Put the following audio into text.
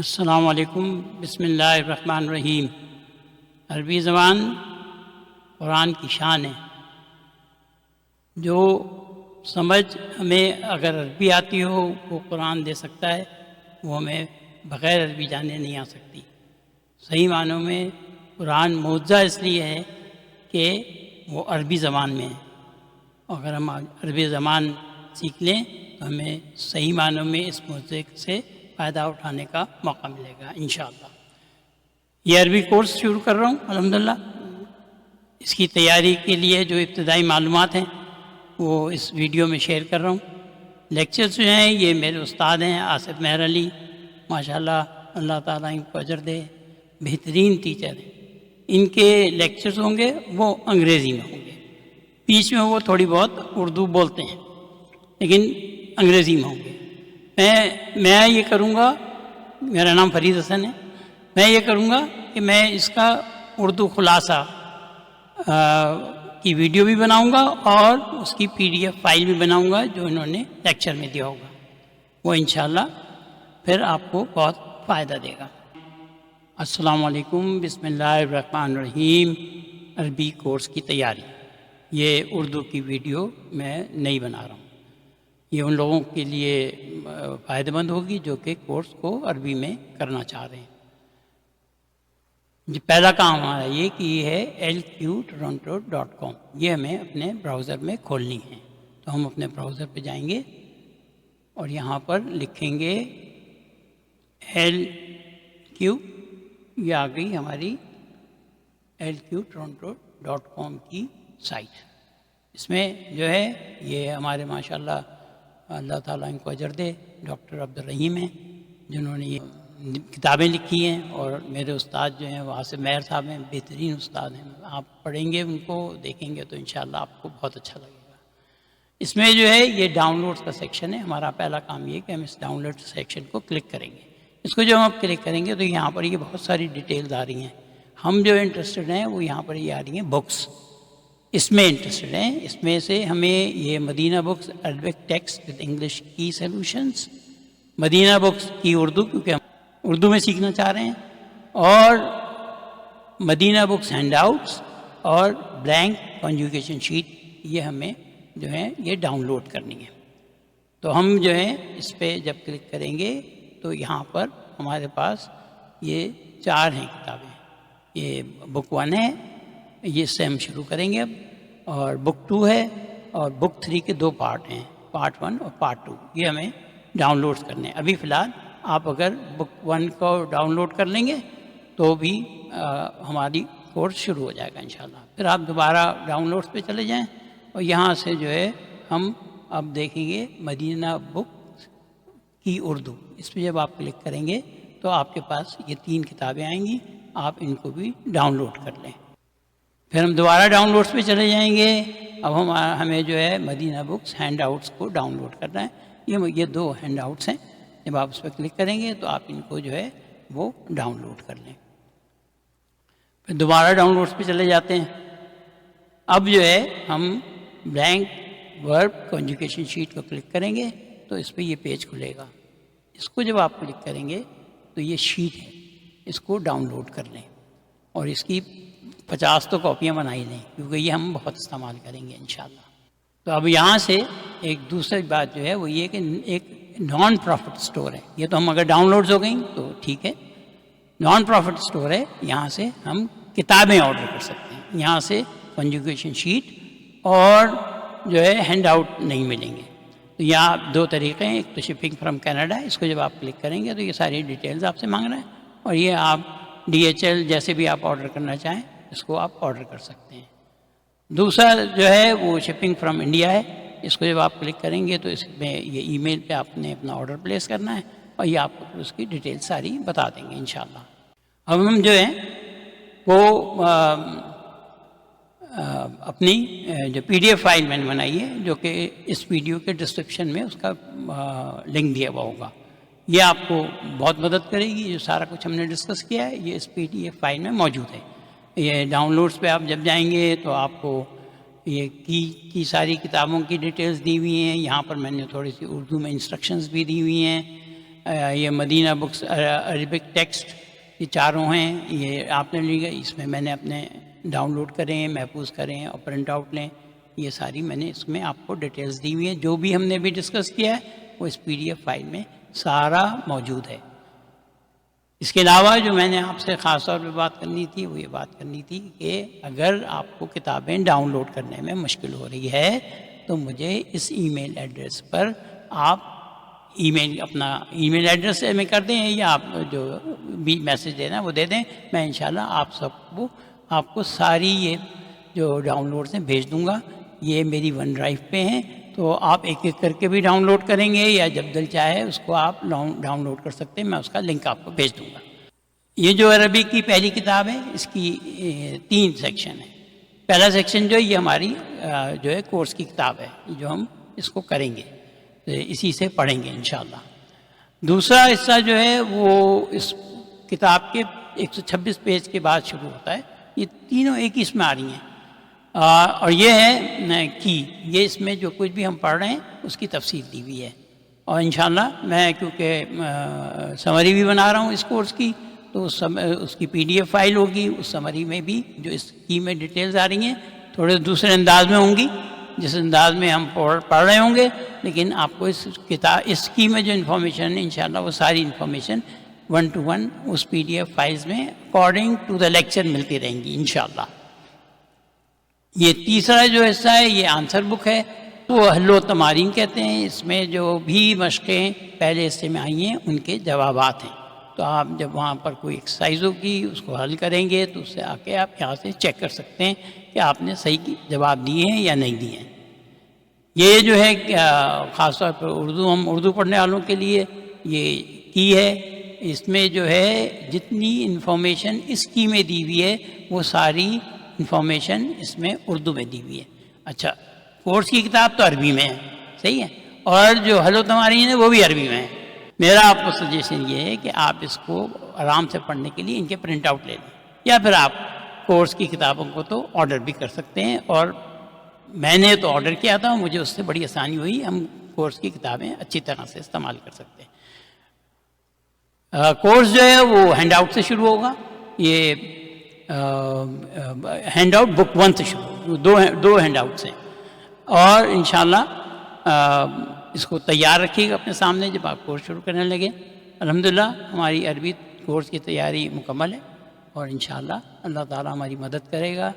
السلام علیکم، بسم اللہ الرحمن الرحیم۔ عربی زبان قرآن کی شان ہے۔ جو سمجھ ہمیں اگر عربی آتی ہو وہ قرآن دے سکتا ہے، وہ ہمیں بغیر عربی جانے نہیں آ سکتی۔ صحیح معنوں میں قرآن معجزہ اس لیے ہے کہ وہ عربی زبان میں ہے، اگر ہم عربی زبان سیکھ لیں تو ہمیں صحیح معنوں میں اس معجزے سے فائدہ اٹھانے کا موقع ملے گا انشاءاللہ۔ یہ عربی کورس شروع کر رہا ہوں الحمدللہ۔ اس کی تیاری کے لیے جو ابتدائی معلومات ہیں وہ اس ویڈیو میں شیئر کر رہا ہوں۔ لیکچرز جو ہیں یہ میرے استاد ہیں آصف مہر علی، ماشاءاللہ اللہ تعالیٰ ان کو اجر دے، بہترین ٹیچر ہیں۔ ان کے لیکچرز ہوں گے وہ انگریزی میں ہوں گے، بیچ میں وہ تھوڑی بہت اردو بولتے ہیں لیکن انگریزی میں ہوں گے۔ میں یہ کروں گا، میرا نام فرید حسن ہے، میں یہ کروں گا کہ میں اس کا اردو خلاصہ کی ویڈیو بھی بناؤں گا اور اس کی PDF فائل بھی بناؤں گا جو انہوں نے لیکچر میں دیا ہوگا، وہ انشاءاللہ پھر آپ کو بہت فائدہ دے گا۔ السلام علیکم، بسم اللہ الرحمن الرحیم۔ عربی کورس کی تیاری، یہ اردو کی ویڈیو میں نہیں بنا رہا ہوں، یہ ان لوگوں کے لیے فائدہ مند ہوگی جو کہ کورس کو عربی میں کرنا چاہ رہے ہیں۔ پہلا کام ہمارا یہ کہ یہ ہے lqtoronto.com، یہ ہمیں اپنے براؤزر میں کھولنی ہے۔ تو ہم اپنے براؤزر پہ جائیں گے اور یہاں پر لکھیں گے LQ، یہ آ گئی ہماری lqtoronto.com کی سائٹ۔ اس میں جو ہے یہ ہمارے ماشاءاللہ اللہ تعالیٰ ان کو اجر دے ڈاکٹر عبدالرحیم ہیں جنہوں نے یہ کتابیں لکھی ہیں، اور میرے استاد جو ہیں وہ آصف مہر صاحب ہیں، بہترین استاد ہیں۔ آپ پڑھیں گے ان کو، دیکھیں گے تو انشاءاللہ آپ کو بہت اچھا لگے گا۔ اس میں جو ہے یہ ڈاؤن لوڈ کا سیکشن ہے۔ ہمارا پہلا کام یہ کہ ہم اس ڈاؤن لوڈ سیکشن کو کلک کریں گے۔ اس کو جب ہم کلک کریں گے تو یہاں پر یہ بہت ساری ڈیٹیلز آ رہی ہیں۔ ہم جو انٹرسٹڈ ہیں وہ یہاں پر یہ آ رہی ہیں بکس، اس میں انٹرسٹڈ ہیں۔ اس میں سے ہمیں یہ Madina books Arabic text with English کی سولوشنز، مدینہ بکس کی اردو، کیونکہ ہم اردو میں سیکھنا چاہ رہے ہیں، اور مدینہ بکس ہینڈ آؤٹس اور بلینک کنجوگیشن شیٹ، یہ ہمیں جو ہے یہ ڈاؤن لوڈ کرنی ہے۔ تو ہم جو ہے اس پہ جب کلک کریں گے تو یہاں پر ہمارے پاس یہ 4 ہیں کتابیں۔ یہ بک 1 ہے، یہ سے ہم شروع کریں گے اب، اور بک 2 ہے، اور بک 3 کے 2 پارٹ ہیں، پارٹ 1 اور پارٹ 2، یہ ہمیں ڈاؤن لوڈ کرنے ہیں۔ ابھی فی الحال آپ اگر بک 1 کو ڈاؤن لوڈ کر لیں گے تو بھی ہماری کورس شروع ہو جائے گا انشاءاللہ۔ پھر آپ دوبارہ ڈاؤن لوڈس پہ چلے جائیں اور یہاں سے جو ہے ہم اب دیکھیں گے مدینہ بک کی اردو، اس پہ جب آپ کلک کریں گے تو آپ کے پاس یہ 3 کتابیں آئیں گی، آپ ان کو بھی ڈاؤن لوڈ کر لیں۔ پھر ہم دوبارہ ڈاؤن لوڈس پہ چلے جائیں گے۔ اب ہمیں جو ہے مدینہ بکس ہینڈ آؤٹس کو ڈاؤن لوڈ کرنا ہے۔ یہ 2 ہینڈ آؤٹس ہیں، جب آپ اس پہ کلک کریں گے تو آپ ان کو جو ہے وہ ڈاؤن لوڈ کر لیں۔ پھر دوبارہ ڈاؤن لوڈس پہ چلے جاتے ہیں۔ اب جو ہے ہم بلینک ورب کنجوگیشن شیٹ کو کلک کریں گے تو اس پہ یہ پیج کھلے گا۔ اس کو جب آپ کلک کریں گے تو یہ شیٹ ہے، اس کو ڈاؤن لوڈ کر لیں اور اس کی 50 تو کاپیاں بنائی لیں، کیونکہ یہ ہم بہت استعمال کریں گے انشاءاللہ۔ تو اب یہاں سے ایک دوسری بات جو ہے وہ یہ کہ ایک نان پروفٹ سٹور ہے۔ یہ تو ہم اگر ڈاؤن لوڈز ہو گئیں تو ٹھیک ہے، نان پروفٹ سٹور ہے، یہاں سے ہم کتابیں آرڈر کر سکتے ہیں۔ یہاں سے کنجوگیشن شیٹ اور جو ہے ہینڈ آؤٹ نہیں ملیں گے۔ تو یہاں 2 طریقے ہیں، ایک تو شپنگ فرام کینیڈا، اس کو جب آپ کلک کریں گے تو یہ ساری ڈیٹیلز آپ سے مانگ رہا ہے، اور یہ آپ DHL جیسے بھی آپ آرڈر کرنا چاہیں اس کو آپ آرڈر کر سکتے ہیں۔ دوسرا جو ہے وہ شپنگ فرام انڈیا ہے، اس کو جب آپ کلک کریں گے تو اس میں یہ ای میل پہ آپ نے اپنا آرڈر پلیس کرنا ہے اور یہ آپ کو اس کی ڈیٹیل ساری بتا دیں گے انشاءاللہ۔ اب ہم جو ہے وہ اپنی جو PDF فائل میں نے بنائی ہے، جو کہ اس ویڈیو کے ڈسکرپشن میں اس کا لنک دیا ہوا ہوگا، یہ آپ کو بہت مدد کرے گی۔ جو سارا کچھ ہم نے ڈسکس کیا ہے یہ اس PDF فائل میں موجود ہے۔ یہ ڈاؤن لوڈس پہ آپ جب جائیں گے تو آپ کو یہ کی ساری کتابوں کی ڈیٹیلز دی ہوئی ہیں۔ یہاں پر میں نے تھوڑی سی اردو میں انسٹرکشنز بھی دی ہوئی ہیں۔ یہ مدینہ بکس عربک ٹیکسٹ، یہ چاروں ہیں، یہ آپ نے لی گئی، اس میں میں نے اپنے ڈاؤن لوڈ کرے ہیں، محفوظ کرے ہیں اور پرنٹ آؤٹ لیں، یہ ساری میں نے اس میں آپ کو ڈیٹیلز دی ہوئی ہیں، جو بھی ہم نے بھی ڈسکس کیا ہے وہ اس PDF فائل میں سارا موجود ہے۔ اس کے علاوہ جو میں نے آپ سے خاص طور پہ بات کرنی تھی وہ یہ بات کرنی تھی کہ اگر آپ کو کتابیں ڈاؤن لوڈ کرنے میں مشکل ہو رہی ہے تو مجھے اس ای میل ایڈریس پر آپ اپنا ای میل ایڈریس میں کر دیں یا آپ جو بھی میسج دینا وہ دے دیں، میں انشاءاللہ آپ کو ساری یہ جو ڈاؤن لوڈز ہیں بھیج دوں گا۔ یہ میری ون ڈرائیو پہ ہیں، تو آپ ایک ایک کر کے بھی ڈاؤن لوڈ کریں گے یا جب دل چاہے اس کو آپ ڈاؤن لوڈ کر سکتے ہیں، میں اس کا لنک آپ کو بھیج دوں گا۔ یہ جو عربی کی پہلی کتاب ہے اس کی 3 سیکشن ہیں۔ پہلا سیکشن جو ہے یہ ہماری جو ہے کورس کی کتاب ہے، جو ہم اس کو کریں گے، اسی سے پڑھیں گے انشاءاللہ۔ دوسرا حصہ جو ہے وہ اس کتاب کے 126 پیج کے بعد شروع ہوتا ہے، یہ تینوں ایک ہی اس میں آ رہی ہیں، اور یہ ہے یہ اس میں جو کچھ بھی ہم پڑھ رہے ہیں اس کی تفصیل دی ہوئی ہے، اور انشاءاللہ میں کیونکہ سمری بھی بنا رہا ہوں اس کورس کی، تو اس کی PDF فائل ہوگی، اس سمری میں بھی جو اس کی میں ڈیٹیلز آ رہی ہیں تھوڑے دوسرے انداز میں ہوں گی جس انداز میں ہم پڑھ رہے ہوں گے، لیکن آپ کو اس کی میں جو انفارمیشن ہے انشاءاللہ وہ ساری انفارمیشن 1 to 1 اس PDF فائلز میں اکارڈنگ ٹو دا لیکچر ملتی رہیں گی انشاءاللہ۔ یہ تیسرا جو حصہ ہے یہ آنسر بک ہے، وہ حل و تمارین کہتے ہیں، اس میں جو بھی مشقیں پہلے حصے میں آئی ہیں ان کے جوابات ہیں، تو آپ جب وہاں پر کوئی ایکسرسائز ہوگی اس کو حل کریں گے تو اس سے آ کے آپ یہاں سے چیک کر سکتے ہیں کہ آپ نے صحیح جواب دیے ہیں یا نہیں دیے ہیں۔ یہ جو ہے خاص طور پر ہم اردو پڑھنے والوں کے لیے یہ کی ہے، اس میں جو ہے جتنی انفارمیشن اس کی میں دی ہوئی ہے وہ ساری انفارمیشن اس میں اردو میں دی ہوئی ہے۔ اچھا، کورس کی کتاب تو عربی میں ہے، صحیح ہے، اور جو حل و تمارین ہے وہ بھی عربی میں ہے۔ میرا آپ کو سجیشن یہ ہے کہ آپ اس کو آرام سے پڑھنے کے لیے ان کے پرنٹ آؤٹ لے لیں، یا پھر آپ کورس کی کتابوں کو تو آرڈر بھی کر سکتے ہیں، اور میں نے تو آرڈر کیا تھا، مجھے اس سے بڑی آسانی ہوئی، ہم کورس کی کتابیں اچھی طرح سے استعمال کر سکتے ہیں۔ کورس جو ہے وہ ہینڈ آؤٹ سے شروع ہوگا، یہ ہینڈ آؤٹ بک 1 سے شروع، دو ہینڈ آؤٹس ہیں، اور انشاءاللہ اس کو تیار رکھیے گا اپنے سامنے جب آپ کورس شروع کرنے لگے۔ الحمدللہ ہماری عربی کورس کی تیاری مکمل ہے، اور انشاءاللہ اللہ تعالیٰ ہماری مدد کرے گا۔